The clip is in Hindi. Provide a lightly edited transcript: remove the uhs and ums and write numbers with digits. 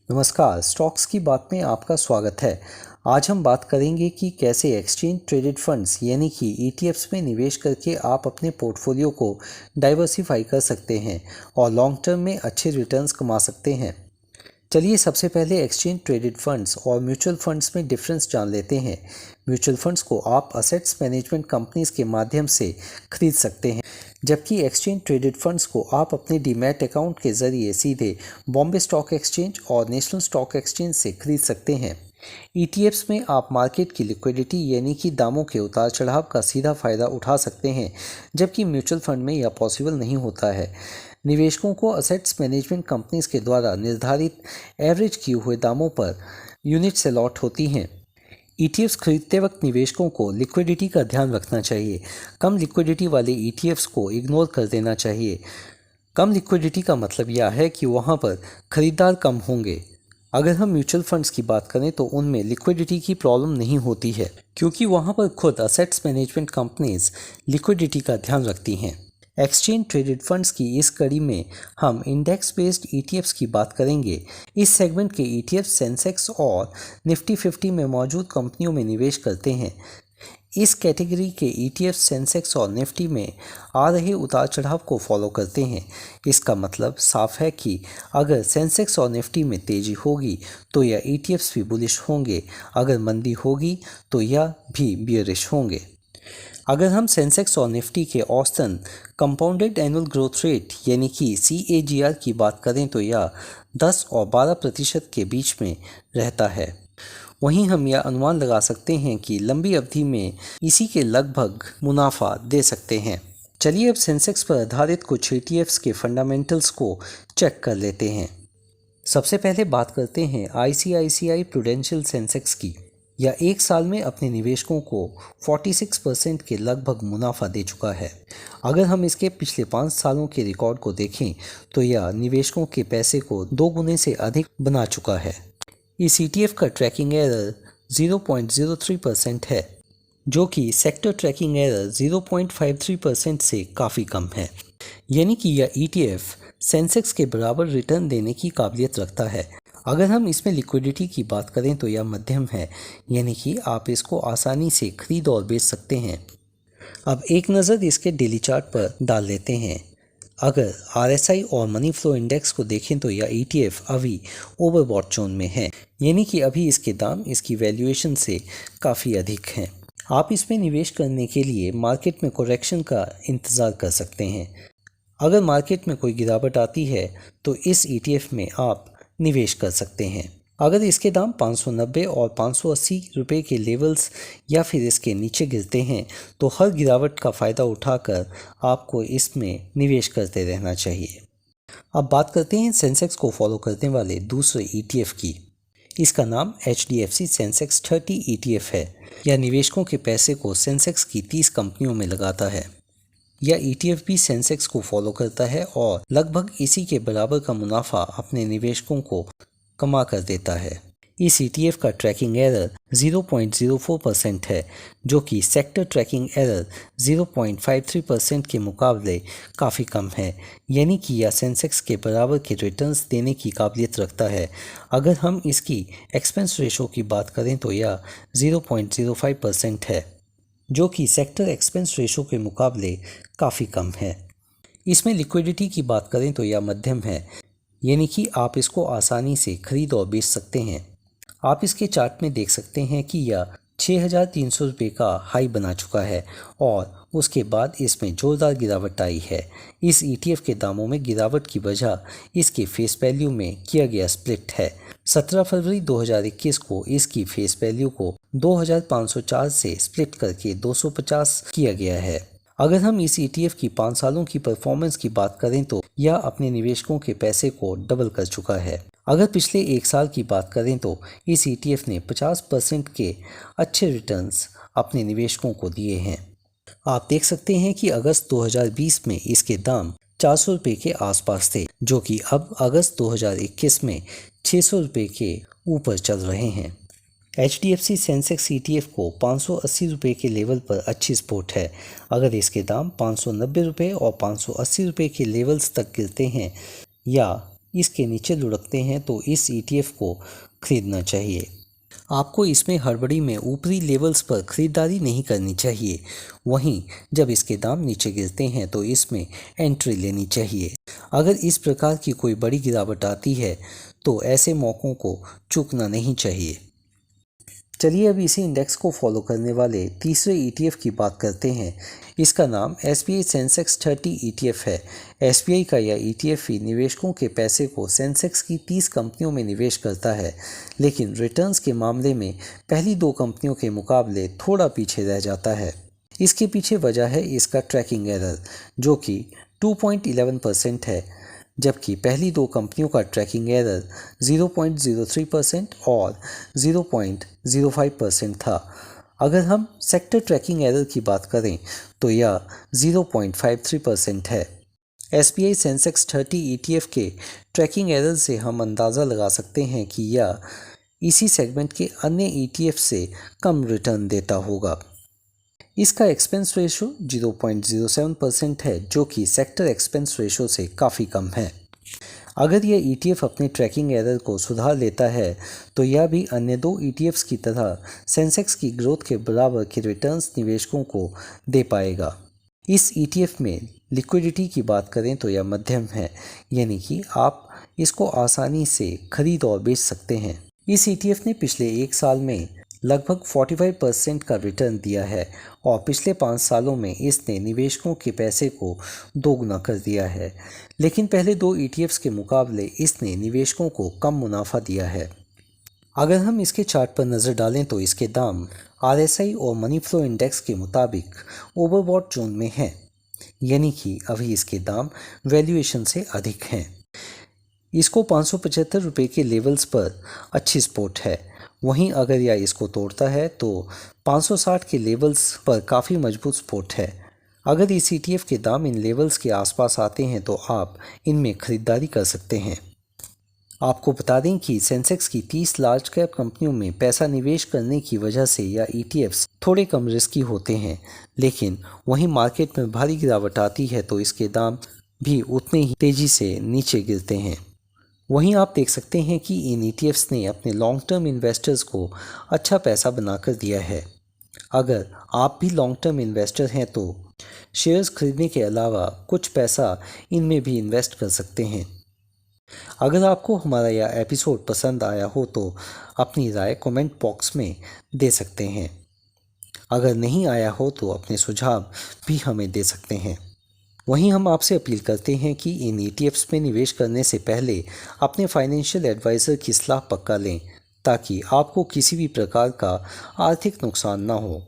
नमस्कार, स्टॉक्स की बात में आपका स्वागत है। आज हम बात करेंगे कि कैसे एक्सचेंज ट्रेडेड फंड्स यानी कि ईटीएफ्स में निवेश करके आप अपने पोर्टफोलियो को डाइवर्सिफाई कर सकते हैं और लॉन्ग टर्म में अच्छे रिटर्न्स कमा सकते हैं। चलिए सबसे पहले एक्सचेंज ट्रेडेड फंड्स और म्यूचुअल फंड्स में डिफरेंस जान लेते हैं। म्यूचुअल फंड्स को आप असेट्स मैनेजमेंट कंपनीज के माध्यम से खरीद सकते हैं, जबकि एक्सचेंज ट्रेडेड फंड्स को आप अपने डीमैट अकाउंट के जरिए सीधे बॉम्बे स्टॉक एक्सचेंज और नेशनल स्टॉक एक्सचेंज से खरीद सकते हैं। ईटीएफ्स में आप मार्केट की लिक्विडिटी यानी कि दामों के उतार चढ़ाव का सीधा फायदा उठा सकते हैं, जबकि म्यूचुअल फंड में यह पॉसिबल नहीं होता है। निवेशकों को असेट्स मैनेजमेंट कंपनीज के द्वारा निर्धारित एवरेज किए हुए दामों पर यूनिट्स अलॉट होती हैं। ईटीएफ्स खरीदते वक्त निवेशकों को लिक्विडिटी का ध्यान रखना चाहिए। कम लिक्विडिटी वाले ईटीएफ्स को इग्नोर कर देना चाहिए। कम लिक्विडिटी का मतलब यह है कि वहां पर खरीदार कम होंगे। अगर हम म्यूचुअल फंड्स की बात करें तो उनमें लिक्विडिटी की प्रॉब्लम नहीं होती है, क्योंकि वहां पर खुद असेट्स मैनेजमेंट कंपनीज लिक्विडिटी का ध्यान रखती हैं। एक्सचेंज ट्रेडेड फंड्स की इस कड़ी में हम इंडेक्स बेस्ड ईटीएफ्स की बात करेंगे। इस सेगमेंट के ईटीएफ सेंसेक्स और निफ्टी 50 में मौजूद कंपनियों में निवेश करते हैं। इस कैटेगरी के ईटीएफ सेंसेक्स और निफ्टी में आ रहे उतार चढ़ाव को फॉलो करते हैं। इसका मतलब साफ है कि अगर सेंसेक्स और निफ्टी में तेजी होगी तो यह ईटीएफ्स भी बुलिश होंगे, अगर मंदी होगी तो यह भी बियरिश होंगे। अगर हम सेंसेक्स और निफ्टी के औसतन कंपाउंडेड एनुअल ग्रोथ रेट यानी कि CAGR की बात करें तो यह 10 और 12% के बीच में रहता है। वहीं हम यह अनुमान लगा सकते हैं कि लंबी अवधि में इसी के लगभग मुनाफा दे सकते हैं। चलिए अब सेंसेक्स पर आधारित कुछ ETFs के फंडामेंटल्स को चेक कर लेते हैं। सबसे पहले बात करते हैं ICICI प्रूडेंशियल सेंसेक्स की। यह एक साल में अपने निवेशकों को 46% के लगभग मुनाफा दे चुका है। अगर हम इसके पिछले 5 सालों के रिकॉर्ड को देखें तो यह निवेशकों के पैसे को 2 गुने से अधिक बना चुका है। इस ETF का ट्रैकिंग एरर 0.03% है, जो कि सेक्टर ट्रैकिंग एरर 0.53% से काफ़ी कम है। यानी कि यह ETF सेंसेक्स के बराबर रिटर्न देने की काबिलियत रखता है। अगर हम इसमें लिक्विडिटी की बात करें तो यह मध्यम है, यानी कि आप इसको आसानी से खरीद और बेच सकते हैं। अब एक नज़र इसके डेली चार्ट पर डाल लेते हैं। अगर RSI और मनी फ्लो इंडेक्स को देखें तो यह ETF अभी ओवरबॉट जोन में है, यानी कि अभी इसके दाम इसकी वैल्यूएशन से काफ़ी अधिक हैं। आप इसमें निवेश करने के लिए मार्केट में करेक्शन का इंतज़ार कर सकते हैं। अगर मार्केट में कोई गिरावट आती है तो इस ETF में आप निवेश कर सकते हैं। अगर इसके दाम 590 और 580 रुपये के लेवल्स या फिर इसके नीचे गिरते हैं तो हर गिरावट का फ़ायदा उठाकर आपको इसमें निवेश करते रहना चाहिए। अब बात करते हैं सेंसेक्स को फॉलो करने वाले दूसरे ETF की। इसका नाम HDFC सेंसेक्स 30 ETF है। यह निवेशकों के पैसे को सेंसेक्स की 30 कंपनियों में लगाता है। यह ETF भी सेंसेक्स को फॉलो करता है और लगभग इसी के बराबर का मुनाफा अपने निवेशकों को कमा कर देता है। इस ETF का ट्रैकिंग एरर 0.04% है, जो कि सेक्टर ट्रैकिंग एरर 0.53% के मुकाबले काफ़ी कम है। यानी कि यह सेंसेक्स के बराबर के रिटर्न्स देने की काबिलियत रखता है। अगर हम इसकी एक्सपेंस रेशो की बात करें तो यह 0.05% है, जो कि सेक्टर एक्सपेंस रेशो के मुकाबले काफ़ी कम है। इसमें लिक्विडिटी की बात करें तो यह मध्यम है, यानी कि आप इसको आसानी से खरीद और बेच सकते हैं। आप इसके चार्ट में देख सकते हैं कि यह 6,300 रुपये का हाई बना चुका है और उसके बाद इसमें जोरदार गिरावट आई है। इस ETF के दामों में गिरावट की वजह इसके फेस वैल्यू में किया गया स्प्लिट है। 17 फरवरी 2021 को इसकी फेस वैल्यू को 2,504 से स्प्लिट करके 250 किया गया है। अगर हम इस ETF की 5 सालों की परफॉर्मेंस की बात करें तो यह अपने निवेशकों के पैसे को डबल कर चुका है। अगर पिछले एक साल की बात करें तो इस ETF ने 50% के अच्छे रिटर्न्स अपने निवेशकों को दिए हैं। आप देख सकते हैं कि अगस्त 2020 में इसके दाम 400 रुपये के आसपास थे, जो कि अब अगस्त 2021 में 600 रुपये के ऊपर चल रहे हैं। HDFC सेंसेक्स ETF को 580 रुपये के लेवल पर अच्छी सपोर्ट है। अगर इसके दाम 590 रुपये और 580 रुपये के लेवल्स तक गिरते हैं या इसके नीचे लुढ़कते हैं तो इस ETF को खरीदना चाहिए। आपको इसमें हड़बड़ी में ऊपरी लेवल्स पर खरीदारी नहीं करनी चाहिए। वहीं जब इसके दाम नीचे गिरते हैं तो इसमें एंट्री लेनी चाहिए। अगर इस प्रकार की कोई बड़ी गिरावट आती है तो ऐसे मौक़ों को चूकना नहीं चाहिए। चलिए अब इसी इंडेक्स को फॉलो करने वाले तीसरे ETF की बात करते हैं। इसका नाम SBI सेंसेक्स 30 ETF है। SBI का यह ETF ही निवेशकों के पैसे को सेंसेक्स की 30 कंपनियों में निवेश करता है, लेकिन रिटर्न्स के मामले में पहली 2 कंपनियों के मुकाबले थोड़ा पीछे रह जाता है। इसके पीछे वजह है इसका ट्रैकिंग एरर, जो कि 2.11% है, जबकि पहली 2 कंपनियों का ट्रैकिंग एरर 0.03% और 0.05% था। अगर हम सेक्टर ट्रैकिंग एरर की बात करें तो यह 0.53% है। SBI सेंसेक्स 30 ETF के ट्रैकिंग एरर से हम अंदाज़ा लगा सकते हैं कि यह इसी सेगमेंट के अन्य ETF से कम रिटर्न देता होगा। इसका एक्सपेंस रेशो 0.07% है, जो कि सेक्टर एक्सपेंस रेशो से काफ़ी कम है। अगर यह ETF अपने ट्रैकिंग एरर को सुधार लेता है तो यह भी अन्य 2 ETFs की तरह सेंसेक्स की ग्रोथ के बराबर के रिटर्न्स निवेशकों को दे पाएगा। इस ETF में लिक्विडिटी की बात करें तो यह मध्यम है, यानी कि आप इसको आसानी से खरीद और बेच सकते हैं। इस ETF ने पिछले 1 साल में लगभग 45% का रिटर्न दिया है और पिछले 5 सालों में इसने निवेशकों के पैसे को दोगुना कर दिया है, लेकिन पहले 2 ETFs के मुकाबले इसने निवेशकों को कम मुनाफा दिया है। अगर हम इसके चार्ट पर नज़र डालें तो इसके दाम RSI और मनी फ्लो इंडेक्स के मुताबिक ओवरबॉट जोन में हैं, यानी कि अभी इसके दाम वैल्यूएशन से अधिक हैं। इसको 575 रुपये के लेवल्स पर अच्छी सपोर्ट है। वहीं अगर यह इसको तोड़ता है तो 560 के लेवल्स पर काफ़ी मजबूत सपोर्ट है। अगर इस ETF के दाम इन लेवल्स के आसपास आते हैं तो आप इनमें खरीदारी कर सकते हैं। आपको बता दें कि सेंसेक्स की 30 लार्ज कैप कंपनियों में पैसा निवेश करने की वजह से यह ETFs थोड़े कम रिस्की होते हैं, लेकिन वहीं मार्केट में भारी गिरावट आती है तो इसके दाम भी उतने ही तेज़ी से नीचे गिरते हैं। वहीं आप देख सकते हैं कि इन ETFs ने अपने लॉन्ग टर्म इन्वेस्टर्स को अच्छा पैसा बनाकर दिया है। अगर आप भी लॉन्ग टर्म इन्वेस्टर हैं तो शेयर्स खरीदने के अलावा कुछ पैसा इनमें भी इन्वेस्ट कर सकते हैं। अगर आपको हमारा यह एपिसोड पसंद आया हो तो अपनी राय कमेंट बॉक्स में दे सकते हैं। अगर नहीं आया हो तो अपने सुझाव भी हमें दे सकते हैं। वहीं हम आपसे अपील करते हैं कि इन ETFs में निवेश करने से पहले अपने फाइनेंशियल एडवाइज़र की सलाह पक्का लें, ताकि आपको किसी भी प्रकार का आर्थिक नुकसान ना हो।